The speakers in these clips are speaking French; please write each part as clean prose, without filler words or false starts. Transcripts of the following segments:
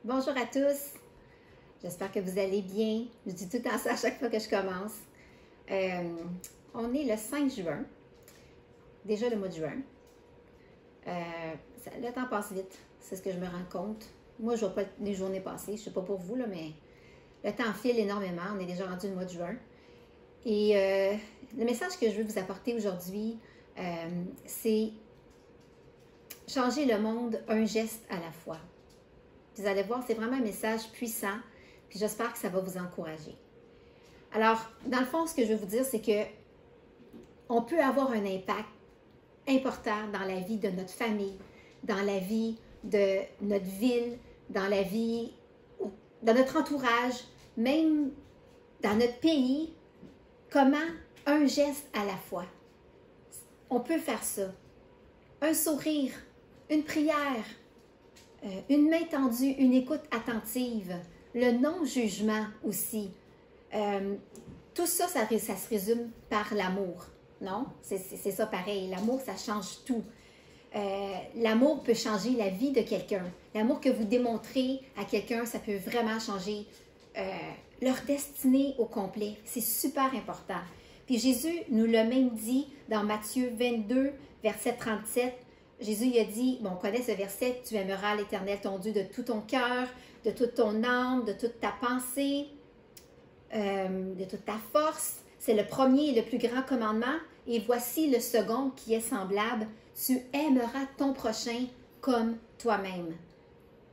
Bonjour à tous, j'espère que vous allez bien. Je dis tout le temps ça à chaque fois que je commence. On est le 5 juin, déjà le mois de juin. Le temps passe vite, c'est ce que je me rends compte. Moi, je ne vois pas les journées passer, je ne sais pas pour vous, là, mais le temps file énormément. On est déjà rendu le mois de juin. Et le message que je veux vous apporter aujourd'hui, c'est changer le monde un geste à la fois. Vous allez voir, c'est vraiment un message puissant, puis j'espère que ça va vous encourager. Alors, dans le fond, ce que je veux vous dire, c'est que on peut avoir un impact important dans la vie de notre famille, dans la vie de notre ville, dans la vie, dans notre entourage, même dans notre pays. Comment un geste à la fois. On peut faire ça. Un sourire, une prière, une main tendue, une écoute attentive, le non-jugement aussi. Tout ça, ça se résume par l'amour, non? C'est ça pareil. L'amour, ça change tout. L'amour peut changer la vie de quelqu'un. L'amour que vous démontrez à quelqu'un, ça peut vraiment changer leur destinée au complet. C'est super important. Puis Jésus nous l'a même dit dans Matthieu 22, verset 37. Jésus il a dit, bon, on connaît ce verset, tu aimeras l'Éternel ton Dieu de tout ton cœur, de toute ton âme, de toute ta pensée, de toute ta force. C'est le premier et le plus grand commandement. Et voici le second qui est semblable. Tu aimeras ton prochain comme toi-même.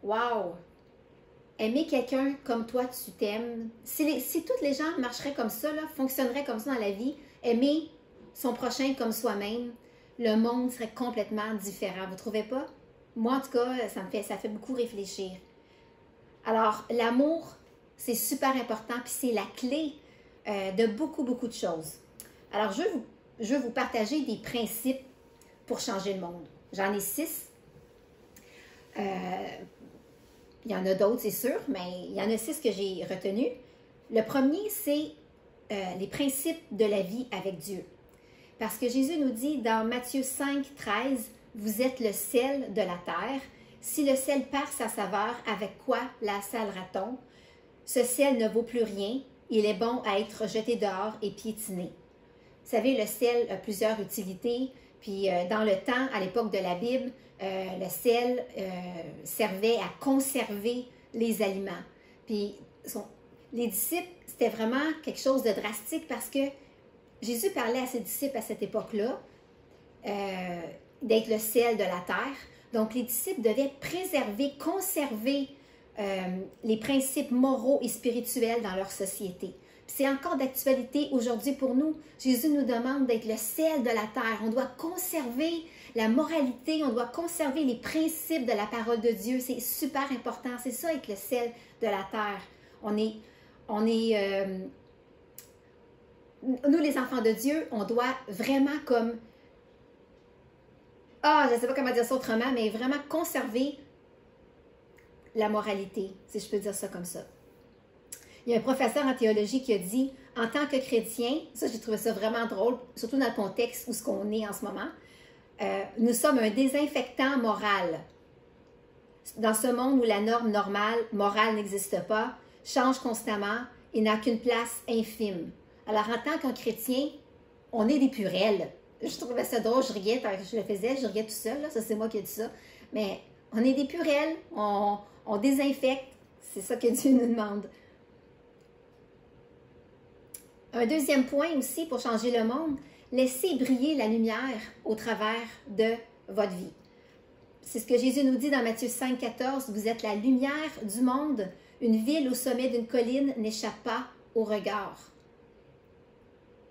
Wow! Aimer quelqu'un comme toi, tu t'aimes. Si toutes les gens marcheraient comme ça, là, fonctionneraient comme ça dans la vie, aimer son prochain comme soi-même, le monde serait complètement différent. Vous ne trouvez pas? Moi, en tout cas, ça fait beaucoup réfléchir. Alors, l'amour, c'est super important, puis c'est la clé de beaucoup, beaucoup de choses. Alors, je veux vous partager des principes pour changer le monde. J'en ai 6. Il y en a d'autres, c'est sûr, mais il y en a 6 que j'ai retenus. Le premier, c'est les principes de la vie avec Dieu. Parce que Jésus nous dit dans Matthieu 5, 13, « Vous êtes le sel de la terre. Si le sel perd sa saveur, avec quoi la salera-t-on? Ce sel ne vaut plus rien. Il est bon à être jeté dehors et piétiné. » Vous savez, le sel a plusieurs utilités. Puis dans le temps, à l'époque de la Bible, le sel servait à conserver les aliments. Puis les disciples, c'était vraiment quelque chose de drastique parce que Jésus parlait à ses disciples à cette époque-là d'être le sel de la terre. Donc les disciples devaient préserver, conserver les principes moraux et spirituels dans leur société. C'est encore d'actualité aujourd'hui pour nous. Jésus nous demande d'être le sel de la terre. On doit conserver la moralité, on doit conserver les principes de la parole de Dieu. C'est super important. C'est ça être le sel de la terre. Nous, les enfants de Dieu, on doit vraiment comme... je ne sais pas comment dire ça autrement, mais vraiment conserver la moralité, si je peux dire ça comme ça. Il y a un professeur en théologie qui a dit, en tant que chrétien, ça j'ai trouvé ça vraiment drôle, surtout dans le contexte où ce qu'on est en ce moment, nous sommes un désinfectant moral. Dans ce monde où la norme morale n'existe pas, change constamment et n'a qu'une place infime. Alors en tant qu'un chrétien, on est des purelles. Je trouvais ça drôle, je riais quand je le faisais, je riais tout seul, là, ça c'est moi qui ai dit ça, mais on est des purelles, on désinfecte, c'est ça que Dieu nous demande. Un deuxième point aussi pour changer le monde, laissez briller la lumière au travers de votre vie. C'est ce que Jésus nous dit dans Matthieu 5, 14, « Vous êtes la lumière du monde. Une ville au sommet d'une colline n'échappe pas au regard. »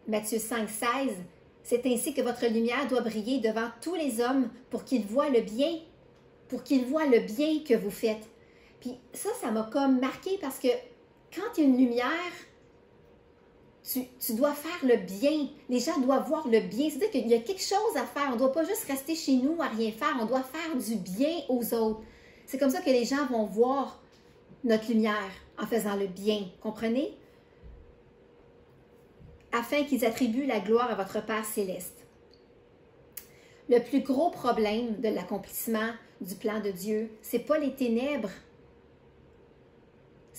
Matthieu 5, 16, « C'est ainsi que votre lumière doit briller devant tous les hommes pour qu'ils voient le bien, que vous faites. » Puis ça m'a comme marqué parce que quand il y a une lumière, tu dois faire le bien. Les gens doivent voir le bien. C'est-à-dire qu'il y a quelque chose à faire. On ne doit pas juste rester chez nous à rien faire. On doit faire du bien aux autres. C'est comme ça que les gens vont voir notre lumière en faisant le bien. Comprenez? Afin qu'ils attribuent la gloire à votre Père céleste. Le plus gros problème de l'accomplissement du plan de Dieu, ce n'est pas les ténèbres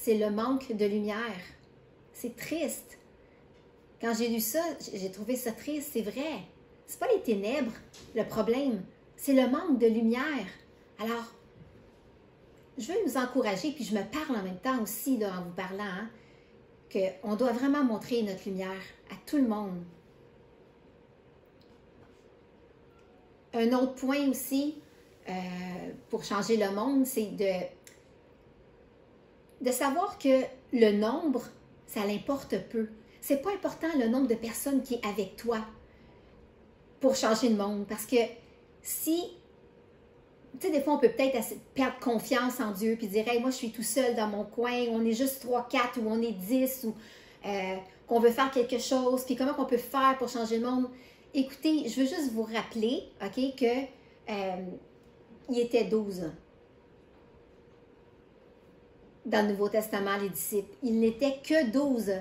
c'est le manque de lumière. C'est triste. Quand j'ai lu ça, j'ai trouvé ça triste, c'est vrai. C'est pas les ténèbres, le problème, c'est le manque de lumière. Alors, je veux nous encourager, puis je me parle en même temps aussi, là, en vous parlant, hein, qu'on doit vraiment montrer notre lumière à tout le monde. Un autre point aussi, pour changer le monde, c'est de savoir que le nombre, ça l'importe peu. C'est pas important le nombre de personnes qui est avec toi pour changer le monde. Parce que si, tu sais, des fois, on peut peut-être perdre confiance en Dieu puis dire, hey, moi, je suis tout seul dans mon coin, ou on est juste 3, 4, ou on est 10, ou qu'on veut faire quelque chose, puis comment on peut faire pour changer le monde. Écoutez, je veux juste vous rappeler, OK, que il était 12 dans le Nouveau Testament, les disciples. Ils n'étaient que 12.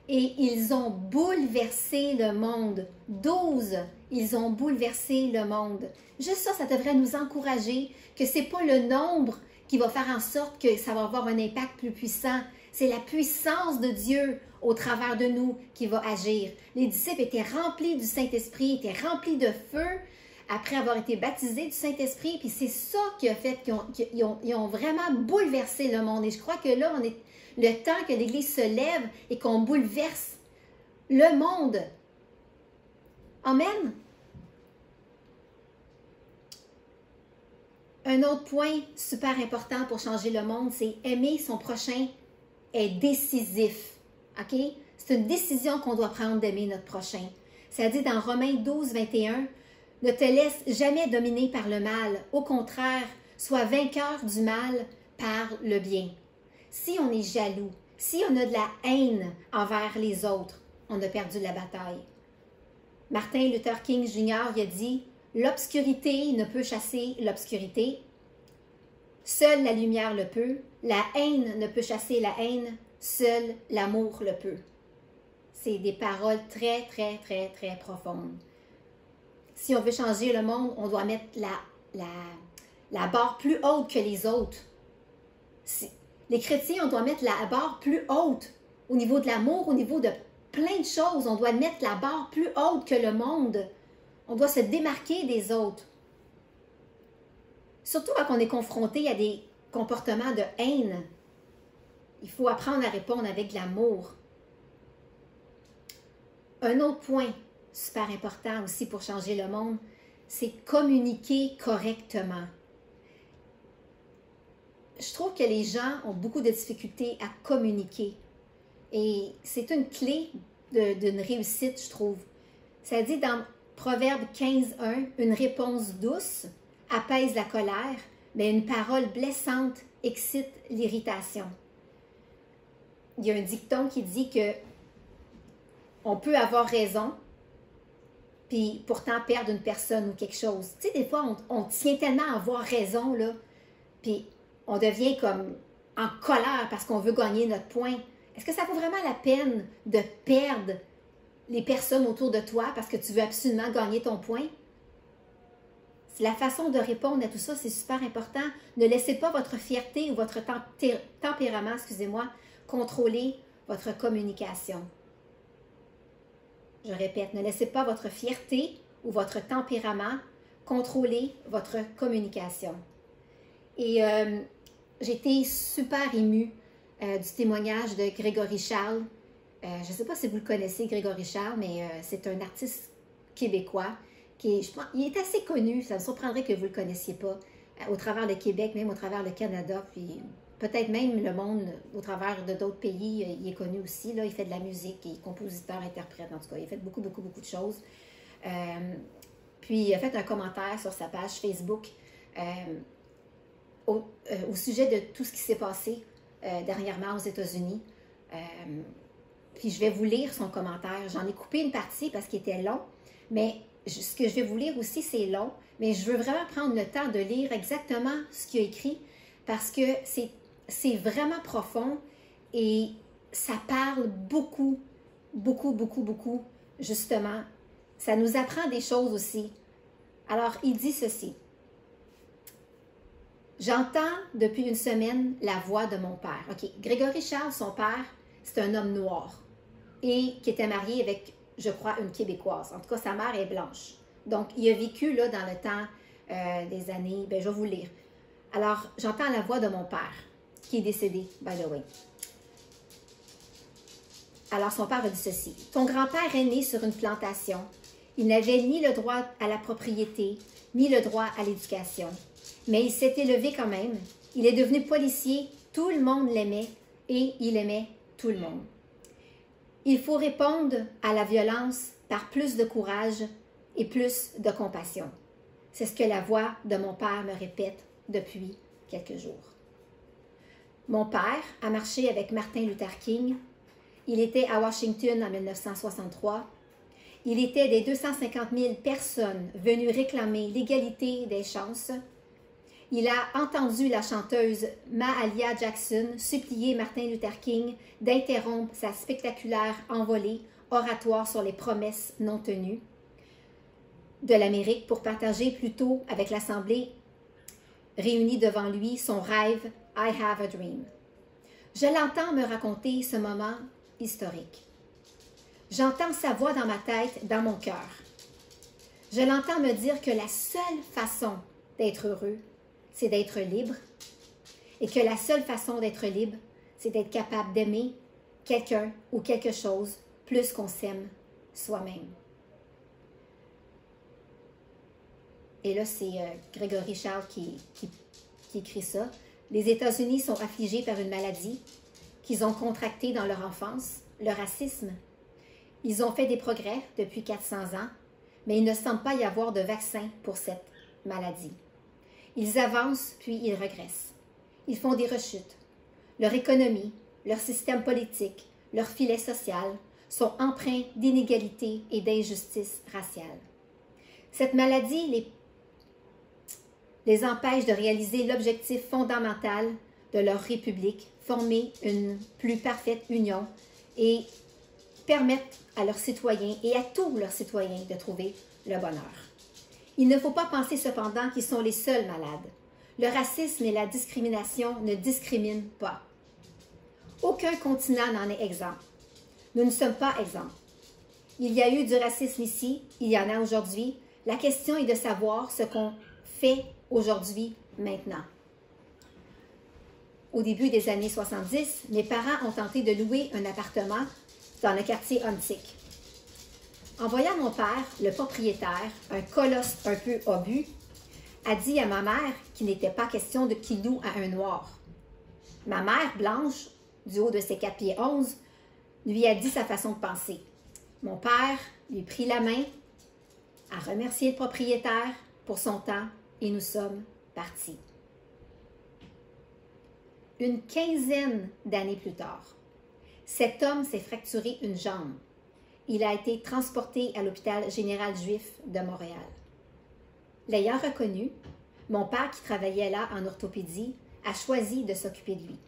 Et ils ont bouleversé le monde. 12, ils ont bouleversé le monde. Juste ça, ça devrait nous encourager que ce n'est pas le nombre qui va faire en sorte que ça va avoir un impact plus puissant. C'est la puissance de Dieu au travers de nous qui va agir. Les disciples étaient remplis du Saint-Esprit, étaient remplis de feu après avoir été baptisés du Saint-Esprit. Puis c'est ça qui a fait qu'ils ont vraiment bouleversé le monde. Et je crois que là, on est le temps que l'Église se lève et qu'on bouleverse le monde. Amen. Un autre point super important pour changer le monde, c'est aimer son prochain est décisif. OK? C'est une décision qu'on doit prendre d'aimer notre prochain. Ça dit dans Romains 12, 21, « Ne te laisse jamais dominer par le mal. Au contraire, sois vainqueur du mal par le bien. » Si on est jaloux, si on a de la haine envers les autres, on a perdu la bataille. Martin Luther King Jr. il a dit « L'obscurité ne peut chasser l'obscurité. Seule la lumière le peut. La haine ne peut chasser la haine. Seul l'amour le peut. » C'est des paroles très, très, très, très profondes. Si on veut changer le monde, on doit mettre la barre plus haute que les autres. Les chrétiens, on doit mettre la barre plus haute au niveau de l'amour, au niveau de plein de choses. On doit mettre la barre plus haute que le monde. On doit se démarquer des autres. Surtout quand on est confronté à des comportements de haine. Il faut apprendre à répondre avec de l'amour. Un autre point super important aussi pour changer le monde, c'est communiquer correctement. Je trouve que les gens ont beaucoup de difficultés à communiquer. Et c'est une clé d'une réussite, je trouve. Ça dit dans Proverbe 15:1, « Une réponse douce apaise la colère, mais une parole blessante excite l'irritation. » Il y a un dicton qui dit que on peut avoir raison, puis pourtant perdre une personne ou quelque chose. Tu sais, des fois, on tient tellement à avoir raison, là, puis on devient comme en colère parce qu'on veut gagner notre point. Est-ce que ça vaut vraiment la peine de perdre les personnes autour de toi parce que tu veux absolument gagner ton point? C'est la façon de répondre à tout ça, c'est super important. Ne laissez pas votre fierté ou votre tempérament, excusez-moi, contrôler votre communication. Je répète, ne laissez pas votre fierté ou votre tempérament contrôler votre communication. Et j'ai été super émue du témoignage de Grégory Charles. Je ne sais pas si vous le connaissez, Grégory Charles, mais c'est un artiste québécois qui est, il est assez connu, ça me surprendrait que vous ne le connaissiez pas, au travers le Québec, même au travers le Canada, puis peut-être même le monde, au travers de d'autres pays, il est connu aussi. Là, il fait de la musique, il est compositeur, interprète, en tout cas, il a fait beaucoup, beaucoup, beaucoup de choses. Puis il a fait un commentaire sur sa page Facebook au sujet de tout ce qui s'est passé dernièrement aux États-Unis. Puis je vais vous lire son commentaire. J'en ai coupé une partie parce qu'il était long, mais ce que je vais vous lire aussi, c'est long, mais je veux vraiment prendre le temps de lire exactement ce qu'il a écrit parce que c'est vraiment profond et ça parle beaucoup, beaucoup, beaucoup, beaucoup, justement. Ça nous apprend des choses aussi. Alors, il dit ceci. J'entends depuis une semaine la voix de mon père. OK, Grégory Charles, son père, c'est un homme noir et qui était marié avec, je crois, une Québécoise. En tout cas, sa mère est blanche. Donc, il a vécu là dans le temps des années, ben, je vais vous le lire. Alors, j'entends la voix de mon père, qui est décédé, by the way. Alors, son père a dit ceci. « Ton grand-père est né sur une plantation. Il n'avait ni le droit à la propriété, ni le droit à l'éducation. Mais il s'est élevé quand même. Il est devenu policier. Tout le monde l'aimait et il aimait tout le monde. Il faut répondre à la violence par plus de courage et plus de compassion. C'est ce que la voix de mon père me répète depuis quelques jours. » Mon père a marché avec Martin Luther King. Il était à Washington en 1963. Il était des 250 000 personnes venues réclamer l'égalité des chances. Il a entendu la chanteuse Mahalia Jackson supplier Martin Luther King d'interrompre sa spectaculaire envolée oratoire sur les promesses non tenues de l'Amérique pour partager plutôt avec l'Assemblée réunie devant lui son rêve « I have a dream ». Je l'entends me raconter ce moment historique. J'entends sa voix dans ma tête, dans mon cœur. Je l'entends me dire que la seule façon d'être heureux, c'est d'être libre, et que la seule façon d'être libre, c'est d'être capable d'aimer quelqu'un ou quelque chose plus qu'on s'aime soi-même. Et là, c'est Grégory Charles qui écrit ça. Les États-Unis sont affligés par une maladie qu'ils ont contractée dans leur enfance, le racisme. Ils ont fait des progrès depuis 400 ans, mais il ne semble pas y avoir de vaccin pour cette maladie. Ils avancent, puis ils régressent. Ils font des rechutes. Leur économie, leur système politique, leur filet social sont empreints d'inégalités et d'injustices raciales. Cette maladie les empêche de réaliser l'objectif fondamental de leur république, former une plus parfaite union et permettre à leurs citoyens et à tous leurs citoyens de trouver le bonheur. Il ne faut pas penser cependant qu'ils sont les seuls malades. Le racisme et la discrimination ne discriminent pas. Aucun continent n'en est exempt. Nous ne sommes pas exempts. Il y a eu du racisme ici, il y en a aujourd'hui. La question est de savoir ce qu'on fait aujourd'hui, maintenant. Au début des années 70, mes parents ont tenté de louer un appartement dans le quartier Huntsic. En voyant mon père, le propriétaire, un colosse un peu obus, a dit à ma mère qu'il n'était pas question qu'il loue à un noir. Ma mère, blanche, du haut de ses 4 pieds 11, lui a dit sa façon de penser. Mon père lui prit la main, a remercié le propriétaire pour son temps et nous sommes partis. Une quinzaine d'années plus tard, cet homme s'est fracturé une jambe. Il a été transporté à l'hôpital général juif de Montréal. L'ayant reconnu, mon père qui travaillait là en orthopédie a choisi de s'occuper de lui.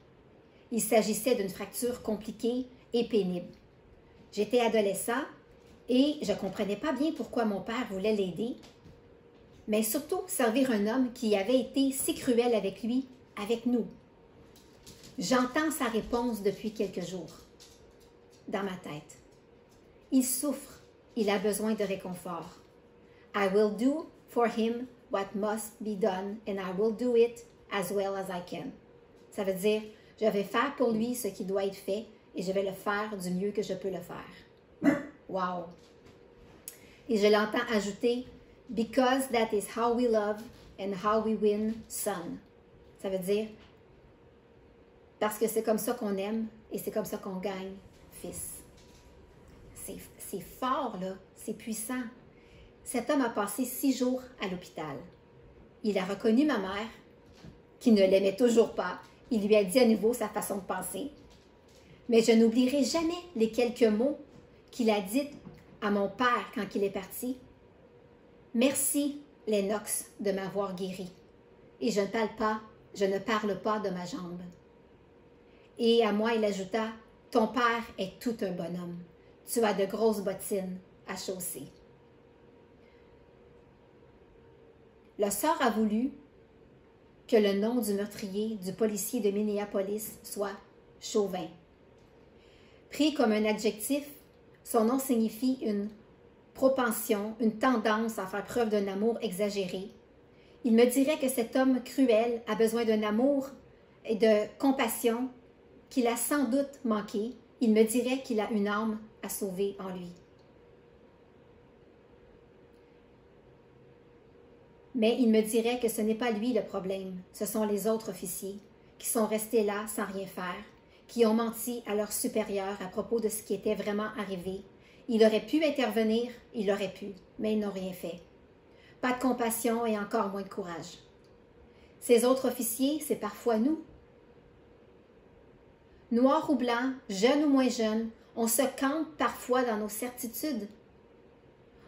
Il s'agissait d'une fracture compliquée et pénible. J'étais adolescent et je ne comprenais pas bien pourquoi mon père voulait l'aider, mais surtout servir un homme qui avait été si cruel avec lui, avec nous. J'entends sa réponse depuis quelques jours, dans ma tête. Il souffre, il a besoin de réconfort. I will do for him what must be done and I will do it as well as I can. Ça veut dire, je vais faire pour lui ce qui doit être fait et je vais le faire du mieux que je peux le faire. Wow! Et je l'entends ajouter, because that is how we love and how we win son. Ça veut dire, parce que c'est comme ça qu'on aime et c'est comme ça qu'on gagne fils. C'est fort, là. C'est puissant. Cet homme a passé 6 jours à l'hôpital. Il a reconnu ma mère, qui ne l'aimait toujours pas. Il lui a dit à nouveau sa façon de penser. Mais je n'oublierai jamais les quelques mots qu'il a dit à mon père quand il est parti. « Merci, Lennox, de m'avoir guéri. Et je ne parle pas de ma jambe. » Et à moi, il ajouta, « Ton père est tout un bonhomme. Tu as de grosses bottines à chausser. » Le sort a voulu que le nom du meurtrier du policier de Minneapolis soit Chauvin. Pris comme un adjectif, son nom signifie une propension, une tendance à faire preuve d'un amour exagéré. Il me dirait que cet homme cruel a besoin d'un amour et de compassion qu'il a sans doute manqué. Il me dirait qu'il a une âme à sauver en lui. Mais il me dirait que ce n'est pas lui le problème, ce sont les autres officiers qui sont restés là sans rien faire, qui ont menti à leurs supérieurs à propos de ce qui était vraiment arrivé. Il aurait pu intervenir, il aurait pu, mais ils n'ont rien fait. Pas de compassion et encore moins de courage. Ces autres officiers, c'est parfois nous. Noirs ou blancs, jeunes ou moins jeunes, on se campe parfois dans nos certitudes.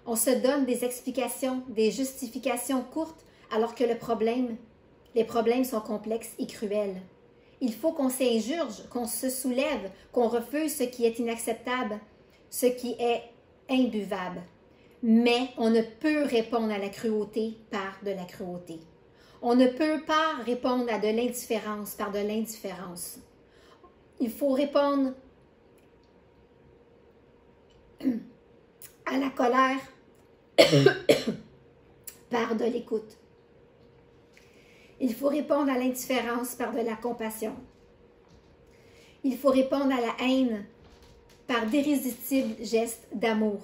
On se donne des explications, des justifications courtes, alors que les problèmes sont complexes et cruels. Il faut qu'on s'injurge, qu'on se soulève, qu'on refuse ce qui est inacceptable, ce qui est imbuvable. Mais on ne peut répondre à la cruauté par de la cruauté. On ne peut pas répondre à de l'indifférence par de l'indifférence. Il faut répondre à la colère par de l'écoute. Il faut répondre à l'indifférence par de la compassion. Il faut répondre à la haine par d'irrésistibles gestes d'amour.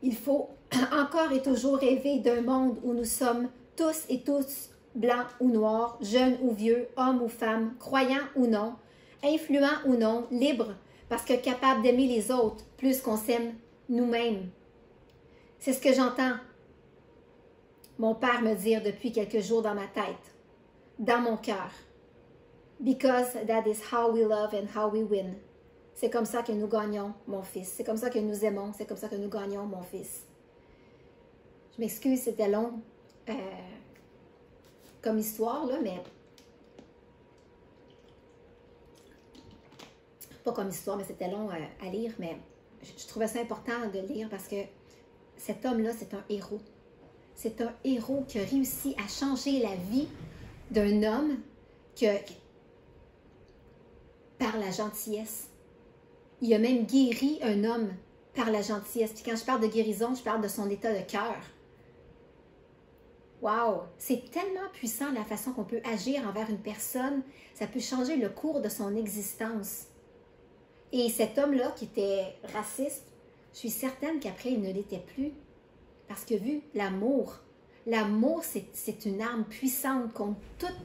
Il faut encore et toujours rêver d'un monde où nous sommes tous et tous, blancs ou noirs, jeunes ou vieux, hommes ou femmes, croyants ou non, influents ou non, libres, parce que capables d'aimer les autres plus qu'on s'aime nous-mêmes. C'est ce que j'entends mon père me dire depuis quelques jours dans ma tête, dans mon cœur. Because that is how we love and how we win. C'est comme ça que nous gagnons, mon fils. C'est comme ça que nous aimons. C'est comme ça que nous gagnons, mon fils. Je m'excuse, c'était long comme histoire, là, mais... Pas comme histoire, mais c'était long à lire, mais je trouvais ça important de lire parce que cet homme-là, c'est un héros. C'est un héros qui a réussi à changer la vie d'un homme par la gentillesse. Il a même guéri un homme par la gentillesse. Puis quand je parle de guérison, je parle de son état de cœur. Wow! C'est tellement puissant la façon qu'on peut agir envers une personne. Ça peut changer le cours de son existence. Et cet homme-là qui était raciste, je suis certaine qu'après, il ne l'était plus. Parce que vu l'amour, c'est une arme puissante contre toute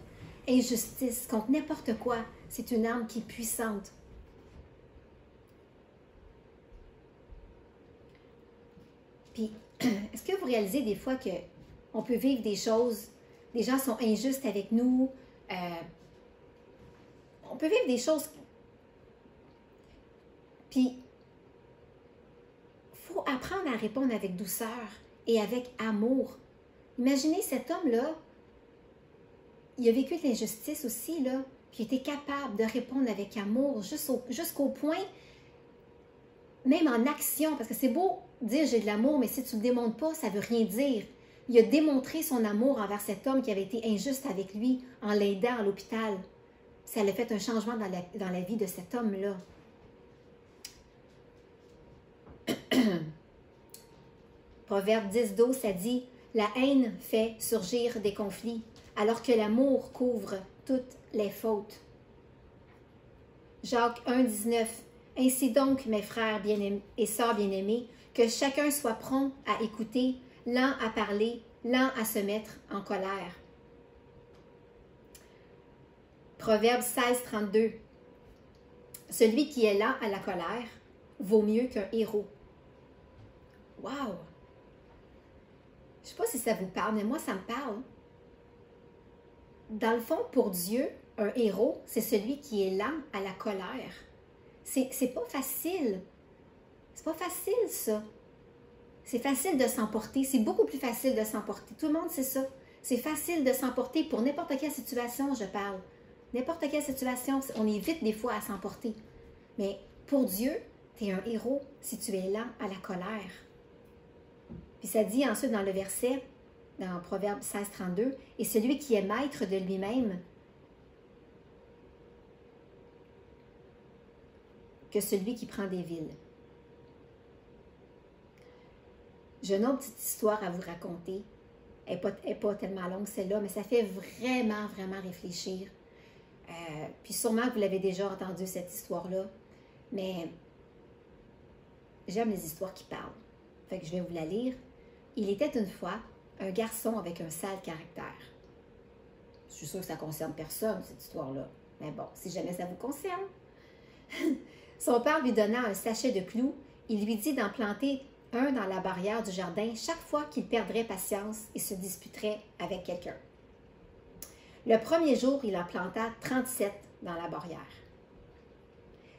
injustice, contre n'importe quoi. C'est une arme qui est puissante. Puis, est-ce que vous réalisez des fois qu'on peut vivre des choses, les gens sont injustes avec nous, on peut vivre des choses, puis il faut apprendre à répondre avec douceur et avec amour. Imaginez cet homme-là, il a vécu de l'injustice aussi, là, puis il était capable de répondre avec amour jusqu'au point, même en action, parce que c'est beau dire j'ai de l'amour, mais si tu ne le démontres pas, ça ne veut rien dire. Il a démontré son amour envers cet homme qui avait été injuste avec lui en l'aidant à l'hôpital. Ça a fait un changement dans la vie de cet homme-là. Proverbe 10-12, ça dit « La haine fait surgir des conflits, alors que l'amour couvre toutes les fautes. » Jacques 1,19 « Ainsi donc, mes frères bien-aimés et sœurs bien-aimés, que chacun soit prompt à écouter, lent à parler, lent à se mettre en colère. » Proverbe 16-32 « Celui qui est lent à la colère vaut mieux qu'un héros. » Wow! Je ne sais pas si ça vous parle, mais moi, ça me parle. Dans le fond, pour Dieu, un héros, c'est celui qui est lent à la colère. C'est pas facile. C'est pas facile, ça. C'est facile de s'emporter. C'est beaucoup plus facile de s'emporter. Tout le monde sait ça. C'est facile de s'emporter pour n'importe quelle situation, je parle. N'importe quelle situation, on est vite des fois à s'emporter. Mais pour Dieu, tu es un héros si tu es lent à la colère. Puis ça dit ensuite dans le verset, dans Proverbe 16, 32, « Et celui qui est maître de lui-même que celui qui prend des villes. » J'ai une autre petite histoire à vous raconter. Elle n'est pas tellement longue celle-là, mais ça fait vraiment, vraiment réfléchir. Puis sûrement que vous l'avez déjà entendu cette histoire-là, mais j'aime les histoires qui parlent. Fait que je vais vous la lire. Il était une fois un garçon avec un sale caractère. Je suis sûre que ça ne concerne personne, cette histoire-là. Mais bon, si jamais ça vous concerne. Son père lui donna un sachet de clous. Il lui dit d'en planter un dans la barrière du jardin chaque fois qu'il perdrait patience et se disputerait avec quelqu'un. Le premier jour, il en planta 37 dans la barrière.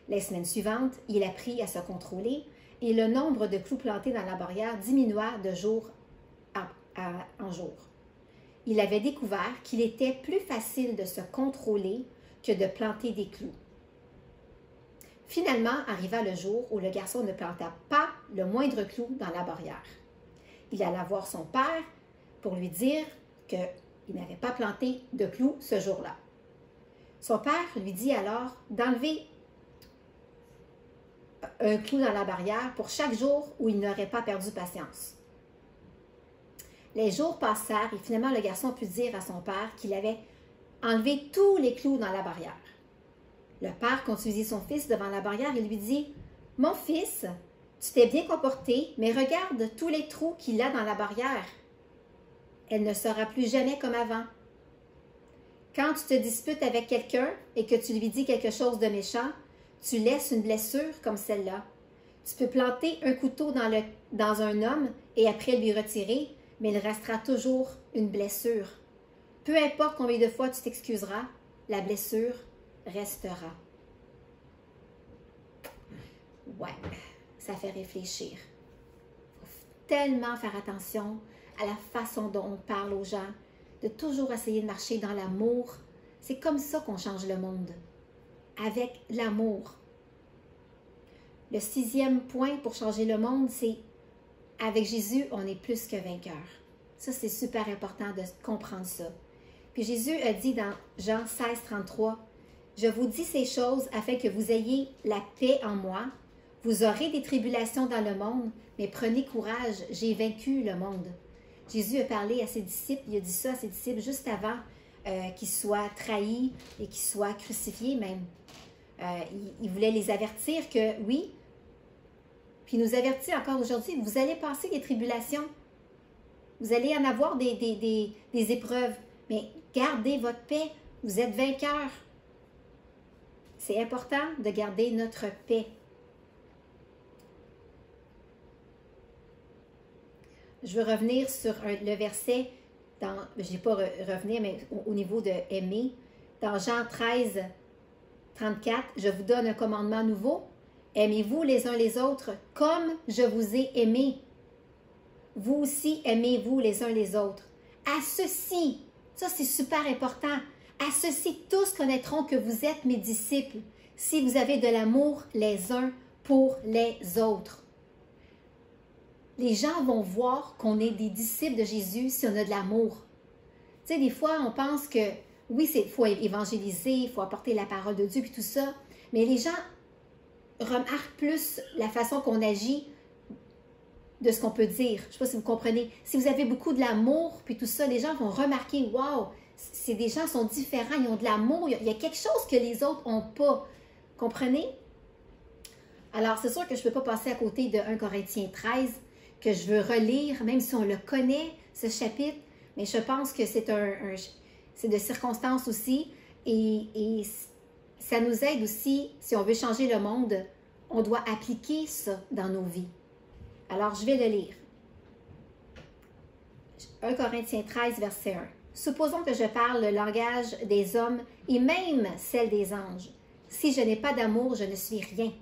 Les semaines suivantes, il apprit à se contrôler et le nombre de clous plantés dans la barrière diminua de jour en jour. Il avait découvert qu'il était plus facile de se contrôler que de planter des clous. Finalement arriva le jour où le garçon ne planta pas le moindre clou dans la barrière. Il alla voir son père pour lui dire qu'il n'avait pas planté de clous ce jour-là. Son père lui dit alors d'enlever un clou dans la barrière pour chaque jour où il n'aurait pas perdu patience. Les jours passèrent et finalement le garçon put dire à son père qu'il avait enlevé tous les clous dans la barrière. Le père conduisit son fils devant la barrière et lui dit « Mon fils, tu t'es bien comporté, mais regarde tous les trous qu'il a dans la barrière. Elle ne sera plus jamais comme avant. Quand tu te disputes avec quelqu'un et que tu lui dis quelque chose de méchant, tu laisses une blessure comme celle-là. Tu peux planter un couteau dans un homme et après lui retirer, mais il restera toujours une blessure. Peu importe combien de fois tu t'excuseras, la blessure restera. » Ouais, ça fait réfléchir. Il faut tellement faire attention à la façon dont on parle aux gens, de toujours essayer de marcher dans l'amour. C'est comme ça qu'on change le monde, avec l'amour. Le 6e point pour changer le monde, c'est avec Jésus, on est plus que vainqueur. Ça, c'est super important de comprendre ça. Puis Jésus a dit dans Jean 16, 33, « Je vous dis ces choses afin que vous ayez la paix en moi. Vous aurez des tribulations dans le monde, mais prenez courage, j'ai vaincu le monde. » Jésus a parlé à ses disciples, il a dit ça à ses disciples juste avant qu'ils soient trahis et qu'ils soient crucifiés même. Il voulait les avertir que oui, puis il nous avertit encore aujourd'hui, vous allez passer des tribulations, vous allez en avoir des épreuves, mais gardez votre paix, vous êtes vainqueurs. C'est important de garder notre paix. Je veux revenir sur le verset, je ne vais pas revenir, mais au niveau de aimer. Dans Jean 13, 34, « Je vous donne un commandement nouveau. Aimez-vous les uns les autres comme je vous ai aimé. Vous aussi aimez-vous les uns les autres. À ceci, ça c'est super important, à ceci tous connaîtront que vous êtes mes disciples, si vous avez de l'amour les uns pour les autres. » Les gens vont voir qu'on est des disciples de Jésus si on a de l'amour. Tu sais, des fois, on pense que, oui, il faut évangéliser, il faut apporter la parole de Dieu, puis tout ça, mais les gens remarquent plus la façon qu'on agit de ce qu'on peut dire. Je ne sais pas si vous comprenez. Si vous avez beaucoup de l'amour, puis tout ça, les gens vont remarquer, wow, des gens sont différents, ils ont de l'amour, il y a quelque chose que les autres n'ont pas. Comprenez? Alors, c'est sûr que je ne peux pas passer à côté de 1 Corinthiens 13, que je veux relire, même si on le connaît, ce chapitre, mais je pense que c'est de circonstances aussi, et ça nous aide aussi, si on veut changer le monde, on doit appliquer ça dans nos vies. Alors, je vais le lire. 1 Corinthiens 13, verset 1. « Supposons que je parle le langage des hommes et même celle des anges. Si je n'ai pas d'amour, je ne suis rien.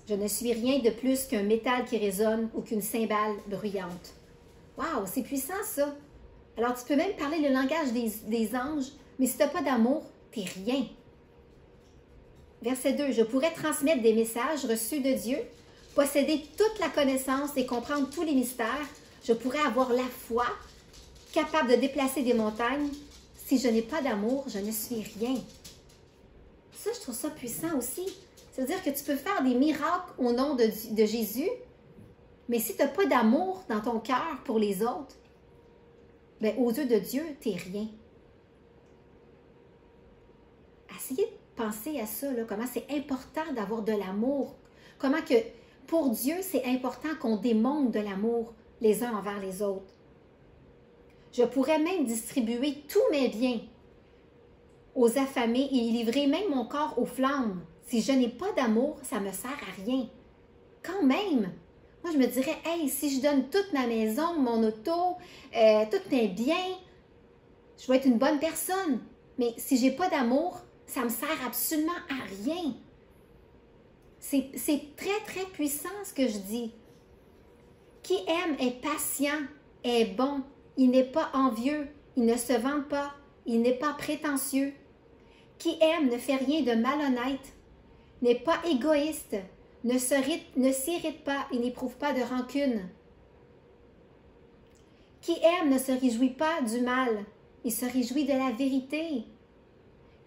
Je ne suis rien de plus qu'un métal qui résonne ou qu'une cymbale bruyante. » Wow, c'est puissant ça! Alors, tu peux même parler le langage des anges, mais si tu n'as pas d'amour, tu n'es rien. Verset 2. « Je pourrais transmettre des messages reçus de Dieu, posséder toute la connaissance et comprendre tous les mystères. je pourrais avoir la foi capable de déplacer des montagnes. Si je n'ai pas d'amour, je ne suis rien. Ça, je trouve ça puissant aussi. C'est-à-dire que tu peux faire des miracles au nom de Jésus, mais si tu n'as pas d'amour dans ton cœur pour les autres, bien, aux yeux de Dieu, tu n'es rien. Essayez de penser à ça, là, comment c'est important d'avoir de l'amour. Comment que, pour Dieu, c'est important qu'on démontre de l'amour les uns envers les autres. Je pourrais même distribuer tous mes biens aux affamés et livrer même mon corps aux flammes. Si je n'ai pas d'amour, ça ne me sert à rien. Quand même, moi je me dirais, hey, si je donne toute ma maison, mon auto, tous mes biens, je vais être une bonne personne. Mais si je n'ai pas d'amour, ça ne me sert absolument à rien. C'est très, très puissant ce que je dis. Qui aime est patient, est bon. Il n'est pas envieux, il ne se vante pas, il n'est pas prétentieux. Qui aime ne fait rien de malhonnête, n'est pas égoïste, ne s'irrite pas et n'éprouve pas de rancune. Qui aime ne se réjouit pas du mal, il se réjouit de la vérité.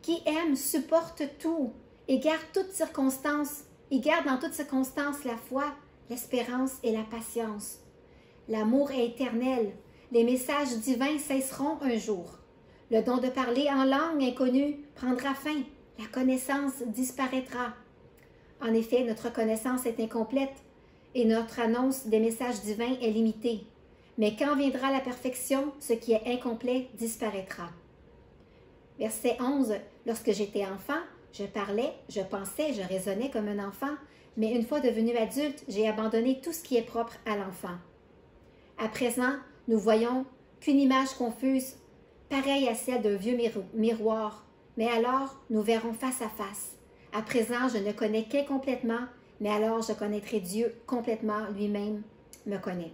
Qui aime supporte tout et garde toutes circonstances, il garde dans toutes circonstances la foi, l'espérance et la patience. L'amour est éternel. Les messages divins cesseront un jour. Le don de parler en langue inconnue prendra fin. La connaissance disparaîtra. En effet, notre connaissance est incomplète et notre annonce des messages divins est limitée. Mais quand viendra la perfection, ce qui est incomplet disparaîtra. Verset 11. Lorsque j'étais enfant, je parlais, je pensais, je raisonnais comme un enfant, mais une fois devenu adulte, j'ai abandonné tout ce qui est propre à l'enfant. À présent, nous voyons qu'une image confuse, pareille à celle d'un vieux miroir, mais alors nous verrons face à face. À présent, je ne connais qu'incomplètement, mais alors je connaîtrai Dieu complètement, lui-même me connaît.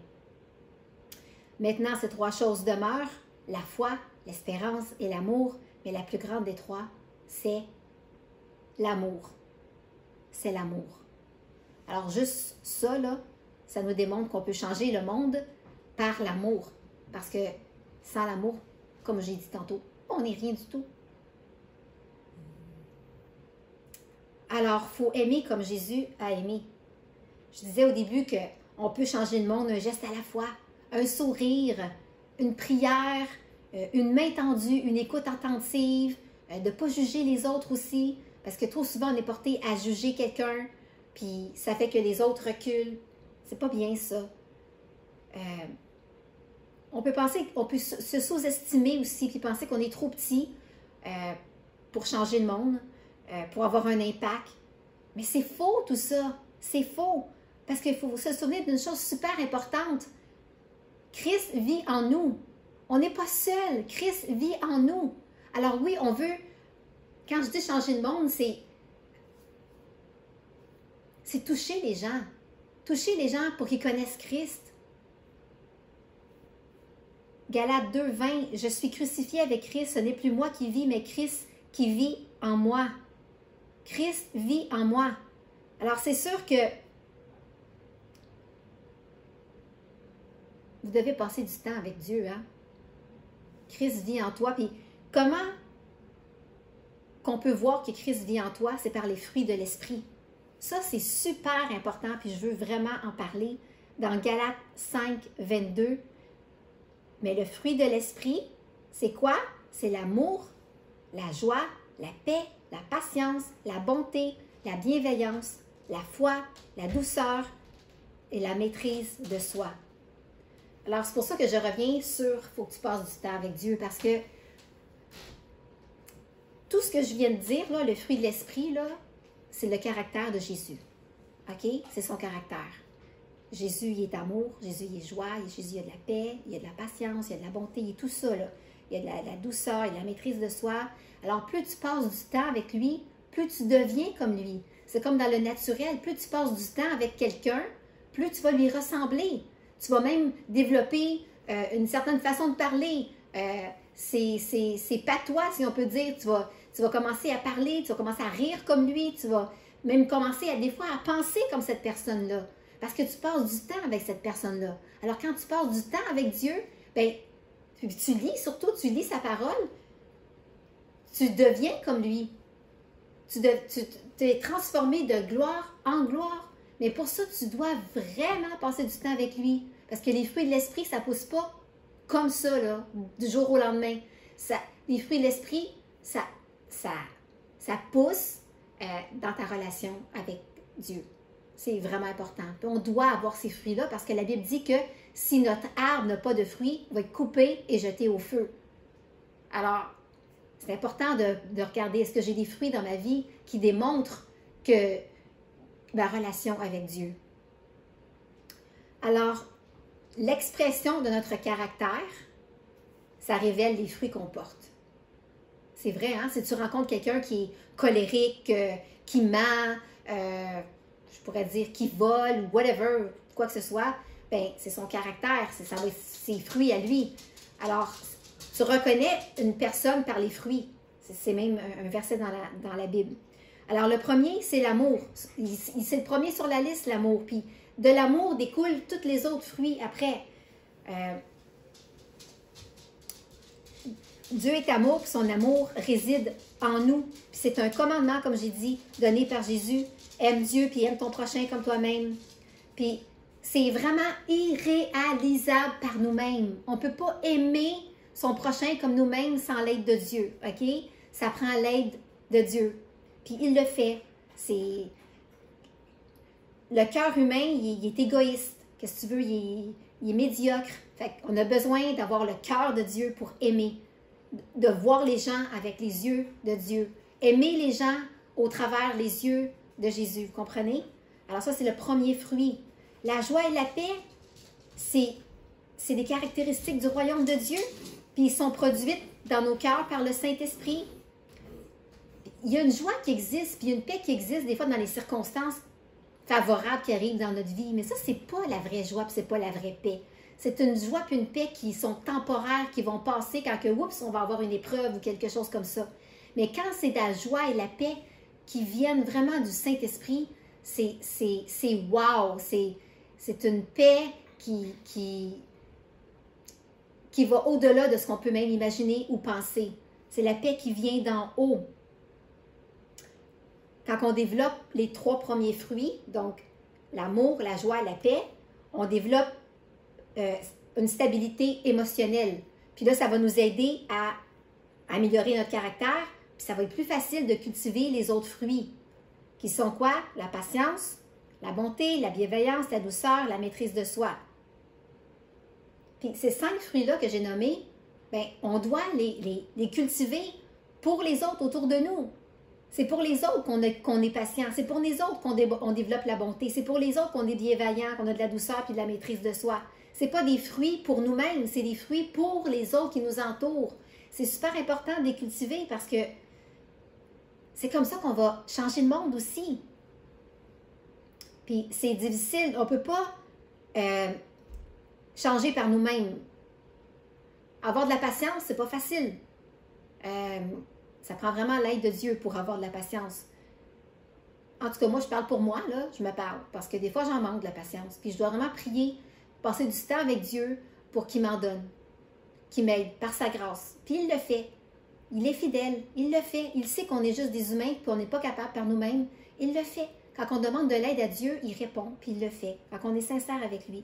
Maintenant, ces trois choses demeurent, la foi, l'espérance et l'amour, mais la plus grande des trois, c'est l'amour. C'est l'amour. Alors juste ça, là, ça nous démontre qu'on peut changer le monde par l'amour. Parce que sans l'amour, comme j'ai dit tantôt, on n'est rien du tout. Alors, il faut aimer comme Jésus a aimé. Je disais au début qu'on peut changer le monde, un geste à la fois, un sourire, une prière, une main tendue, une écoute attentive, de ne pas juger les autres aussi, parce que trop souvent on est porté à juger quelqu'un, puis ça fait que les autres reculent. C'est pas bien ça. On peut se sous-estimer aussi, puis penser qu'on est trop petit pour changer le monde, pour avoir un impact. Mais c'est faux tout ça. C'est faux. Parce qu'il faut se souvenir d'une chose super importante. Christ vit en nous. On n'est pas seul. Christ vit en nous. Alors oui, on veut, quand je dis changer le monde, c'est toucher les gens. Toucher les gens pour qu'ils connaissent Christ. Galates 2, 20, « Je suis crucifié avec Christ, ce n'est plus moi qui vis, mais Christ qui vit en moi. » Christ vit en moi. Alors c'est sûr que vous devez passer du temps avec Dieu, hein? Christ vit en toi. Puis comment qu'on peut voir que Christ vit en toi? C'est par les fruits de l'esprit. Ça, c'est super important, puis je veux vraiment en parler dans Galates 5, 22. Mais le fruit de l'esprit, c'est quoi? C'est l'amour, la joie, la paix, la patience, la bonté, la bienveillance, la foi, la douceur et la maîtrise de soi. Alors, c'est pour ça que je reviens sur « faut que tu passes du temps avec Dieu » parce que tout ce que je viens de dire, là, le fruit de l'esprit, là, c'est le caractère de Jésus. OK? C'est son caractère. Jésus, il est amour, Jésus, il est joie, Jésus, il y a de la paix, il y a de la patience, il y a de la bonté, il y a tout ça, là. Il y a de la douceur, il y a de la maîtrise de soi. Alors, plus tu passes du temps avec lui, plus tu deviens comme lui. C'est comme dans le naturel, plus tu passes du temps avec quelqu'un, plus tu vas lui ressembler. Tu vas même développer une certaine façon de parler. C'est patois, si on peut dire. Tu vas commencer à parler, tu vas commencer à rire comme lui, tu vas même commencer des fois à penser comme cette personne-là. Parce que tu passes du temps avec cette personne-là. Alors, quand tu passes du temps avec Dieu, ben, tu lis, surtout, tu lis sa parole, tu deviens comme lui. Tu es transformé de gloire en gloire. Mais pour ça, tu dois vraiment passer du temps avec lui. Parce que les fruits de l'esprit, ça ne pousse pas comme ça, là, du jour au lendemain. Les fruits de l'esprit, ça pousse dans ta relation avec Dieu. C'est vraiment important. Puis on doit avoir ces fruits-là parce que la Bible dit que si notre arbre n'a pas de fruits, il va être coupé et jeté au feu. Alors, c'est important de regarder, est-ce que j'ai des fruits dans ma vie qui démontrent que ma relation avec Dieu. Alors, l'expression de notre caractère, ça révèle les fruits qu'on porte. C'est vrai, hein? Si tu rencontres quelqu'un qui est colérique, qui ment, je pourrais dire qui vole ou whatever, quoi que ce soit, ben c'est son caractère, c'est ses fruits à lui. Alors, tu reconnais une personne par les fruits. C'est même un verset dans la Bible. Alors, le premier, c'est l'amour. C'est le premier sur la liste, l'amour. Puis, de l'amour découlent tous les autres fruits après. Dieu est amour, puis son amour réside en nous. Puis c'est un commandement, comme j'ai dit, donné par Jésus. Aime Dieu, puis aime ton prochain comme toi-même. Puis c'est vraiment irréalisable par nous-mêmes. On ne peut pas aimer son prochain comme nous-mêmes sans l'aide de Dieu, OK? Ça prend l'aide de Dieu. Puis il le fait. C'est... Le cœur humain, il est égoïste. Qu'est-ce que tu veux? Il est médiocre. Fait qu'on a besoin d'avoir le cœur de Dieu pour aimer. De voir les gens avec les yeux de Dieu. Aimer les gens au travers les yeux de Jésus. Vous comprenez? Alors ça, c'est le premier fruit. La joie et la paix, c'est des caractéristiques du royaume de Dieu. Puis ils sont produites dans nos cœurs par le Saint-Esprit. Il y a une joie qui existe, puis une paix qui existe des fois dans les circonstances favorables qui arrivent dans notre vie. Mais ça, c'est pas la vraie joie, puis c'est pas la vraie paix. C'est une joie puis une paix qui sont temporaires, qui vont passer quand que, oups, on va avoir une épreuve ou quelque chose comme ça. Mais quand c'est la joie et la paix qui viennent vraiment du Saint-Esprit, c'est wow! C'est une paix qui va au-delà de ce qu'on peut même imaginer ou penser. C'est la paix qui vient d'en haut. Quand on développe les 3 premiers fruits, donc l'amour, la joie, la paix, on développe une stabilité émotionnelle. Puis là, ça va nous aider à améliorer notre caractère, puis ça va être plus facile de cultiver les autres fruits, qui sont quoi? La patience, la bonté, la bienveillance, la douceur, la maîtrise de soi. Puis ces 5 fruits-là que j'ai nommés, bien, on doit les cultiver pour les autres autour de nous. C'est pour les autres qu'on est patient. C'est pour les autres qu'on développe la bonté. C'est pour les autres qu'on est bienveillant, qu'on a de la douceur puis de la maîtrise de soi. C'est pas des fruits pour nous-mêmes, c'est des fruits pour les autres qui nous entourent. C'est super important de les cultiver parce que c'est comme ça qu'on va changer le monde aussi. Puis c'est difficile, on ne peut pas changer par nous-mêmes. Avoir de la patience, c'est pas facile. Ça prend vraiment l'aide de Dieu pour avoir de la patience. En tout cas, moi, je parle pour moi, là, je me parle. Parce que des fois, j'en manque de la patience. Puis je dois vraiment prier, passer du temps avec Dieu pour qu'il m'en donne, qu'il m'aide par sa grâce. Puis il le fait. Il est fidèle. Il le fait. Il sait qu'on est juste des humains et qu'on n'est pas capable par nous-mêmes. Il le fait. Quand on demande de l'aide à Dieu, il répond, puis il le fait. Quand on est sincère avec lui.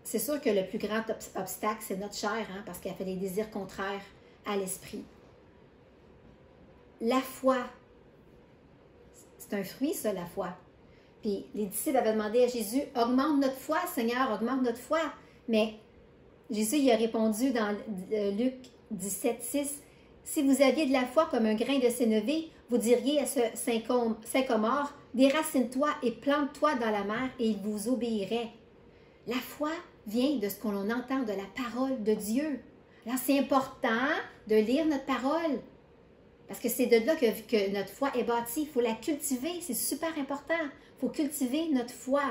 C'est sûr que le plus grand obstacle, c'est notre chair, hein, parce qu'elle fait des désirs contraires à l'esprit. La foi, c'est un fruit, ça, la foi. Puis les disciples avaient demandé à Jésus, augmente notre foi, Seigneur, augmente notre foi. Mais Jésus il a répondu dans Luc 17, 6, si vous aviez de la foi comme un grain de sénévé, vous diriez à ce sycomore, déracine-toi et plante-toi dans la mer et il vous obéirait. La foi vient de ce qu'on entend de la parole de Dieu. Alors, c'est important de lire notre parole. Parce que c'est de là que notre foi est bâtie. Il faut la cultiver. C'est super important. Il faut cultiver notre foi.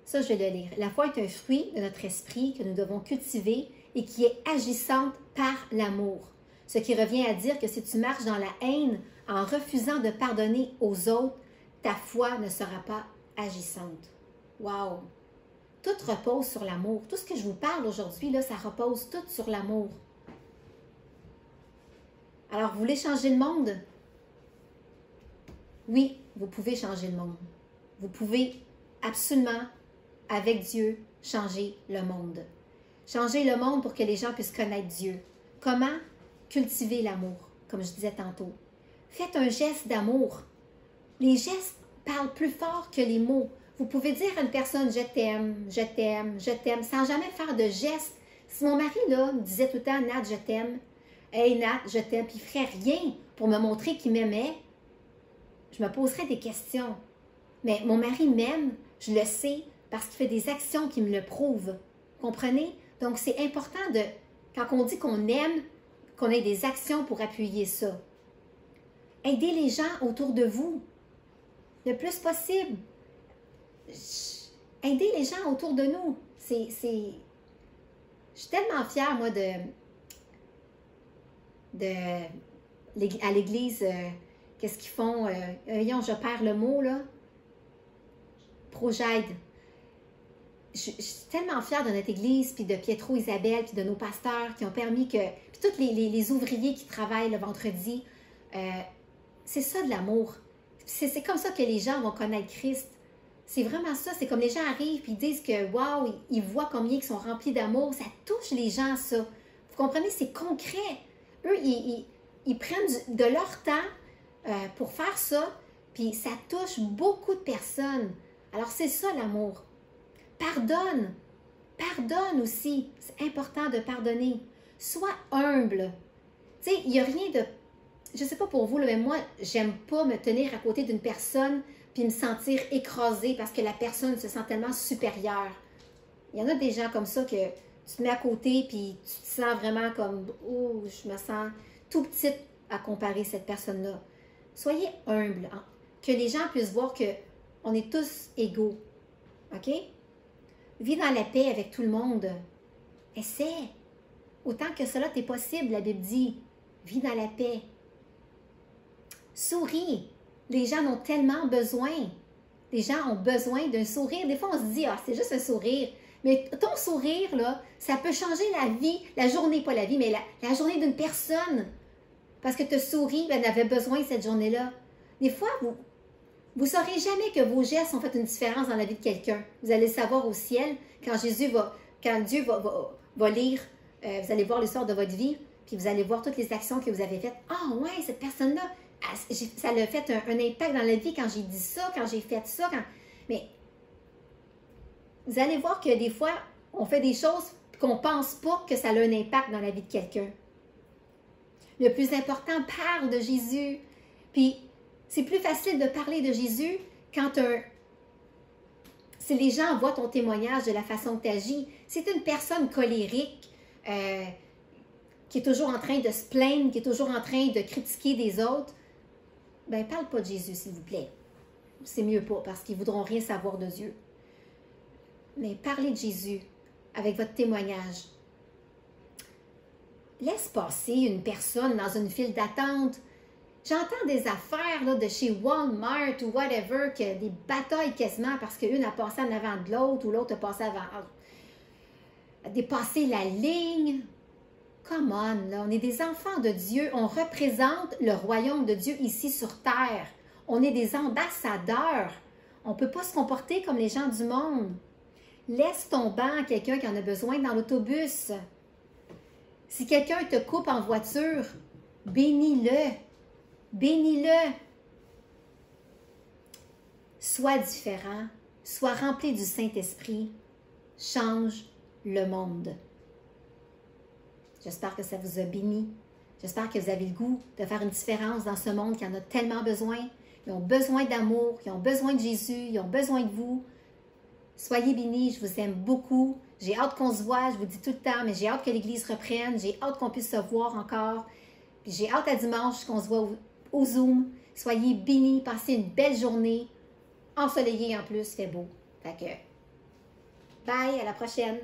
Ça, je vais le lire. La foi est un fruit de notre esprit que nous devons cultiver et qui est agissante par l'amour. Ce qui revient à dire que si tu marches dans la haine en refusant de pardonner aux autres, ta foi ne sera pas agissante. Wow! Tout repose sur l'amour. Tout ce que je vous parle aujourd'hui, là, ça repose tout sur l'amour. Alors, vous voulez changer le monde? Oui, vous pouvez changer le monde. Vous pouvez absolument, avec Dieu, changer le monde. Changer le monde pour que les gens puissent connaître Dieu. Comment? Cultiver l'amour, comme je disais tantôt. Faites un geste d'amour. Les gestes parlent plus fort que les mots. Vous pouvez dire à une personne « je t'aime, je t'aime, je t'aime » sans jamais faire de geste. Si mon mari là, me disait tout le temps « Nat, je t'aime »,« Hey Nat, je t'aime », puis il ne ferait rien pour me montrer qu'il m'aimait, je me poserais des questions. Mais mon mari m'aime, je le sais, parce qu'il fait des actions qui me le prouvent. Comprenez? Donc, c'est important de, quand on dit qu'on aime, qu'on ait des actions pour appuyer ça. Aidez les gens autour de vous le plus possible. Aidez les gens autour de nous. Je suis tellement fière, moi, à l'église, qu'est-ce qu'ils font? Voyons, je perds le mot, là. Projide. Je suis tellement fière de notre église, puis de Pietro, Isabelle, puis de nos pasteurs qui ont permis que... Puis tous les ouvriers qui travaillent le vendredi, c'est ça de l'amour. C'est comme ça que les gens vont connaître Christ. C'est vraiment ça. C'est comme les gens arrivent et ils disent que, wow, ils voient combien ils sont remplis d'amour. Ça touche les gens, ça. Vous comprenez? C'est concret. Eux, ils prennent de leur temps pour faire ça, puis ça touche beaucoup de personnes. Alors, c'est ça l'amour. Pardonne. Pardonne aussi. C'est important de pardonner. Sois humble. Tu sais, il n'y a rien de... Je ne sais pas pour vous, là, mais moi, j'aime pas me tenir à côté d'une personne puis me sentir écrasée parce que la personne se sent tellement supérieure. Il y en a des gens comme ça que tu te mets à côté puis tu te sens vraiment comme « Oh, je me sens tout petite à comparer cette personne-là. » Soyez humble. Hein? Que les gens puissent voir qu'on est tous égaux. OK? Vis dans la paix avec tout le monde. Essaie. Autant que cela t'est possible, la Bible dit. Vis dans la paix. Souris. Les gens en ont tellement besoin. Les gens ont besoin d'un sourire. Des fois, on se dit, ah, c'est juste un sourire. Mais ton sourire, là, ça peut changer la vie, la journée, pas la vie, mais la journée d'une personne. Parce que tu souris, ben, elle avait besoin cette journée-là. Des fois, vous ne saurez jamais que vos gestes ont fait une différence dans la vie de quelqu'un. Vous allez le savoir au ciel, quand Dieu va lire, vous allez voir l'histoire de votre vie, puis vous allez voir toutes les actions que vous avez faites. Ah ouais, cette personne-là, ça a fait un impact dans la vie quand j'ai dit ça, quand j'ai fait ça. Mais vous allez voir que des fois, on fait des choses qu'on ne pense pas que ça a un impact dans la vie de quelqu'un. Le plus important, parle de Jésus. Puis, c'est plus facile de parler de Jésus quand si les gens voient ton témoignage de la façon que tu agis. Si tu es une personne colérique, qui est toujours en train de se plaindre, qui est toujours en train de critiquer des autres, ben parle pas de Jésus, s'il vous plaît. C'est mieux pas, parce qu'ils ne voudront rien savoir de Dieu. Mais parlez de Jésus avec votre témoignage. Laisse passer une personne dans une file d'attente. J'entends des affaires là, de chez Walmart ou whatever, que des batailles quasiment parce qu'une a passé en avant de l'autre ou l'autre a passé a dépassé la ligne. Come on, là, on est des enfants de Dieu. On représente le royaume de Dieu ici sur terre. On est des ambassadeurs. On ne peut pas se comporter comme les gens du monde. Laisse ton banc à quelqu'un qui en a besoin dans l'autobus. Si quelqu'un te coupe en voiture, bénis-le. Bénis-le. Sois différent. Sois rempli du Saint-Esprit. Change le monde. J'espère que ça vous a béni. J'espère que vous avez le goût de faire une différence dans ce monde qui en a tellement besoin. Ils ont besoin d'amour, ils ont besoin de Jésus, ils ont besoin de vous. Soyez bénis, je vous aime beaucoup. J'ai hâte qu'on se voit, je vous dis tout le temps, mais j'ai hâte que l'Église reprenne. J'ai hâte qu'on puisse se voir encore. Puis j'ai hâte à dimanche qu'on se voit au Zoom. Soyez bénis, passez une belle journée. Ensoleillée en plus, fait beau. Fait que, bye, à la prochaine.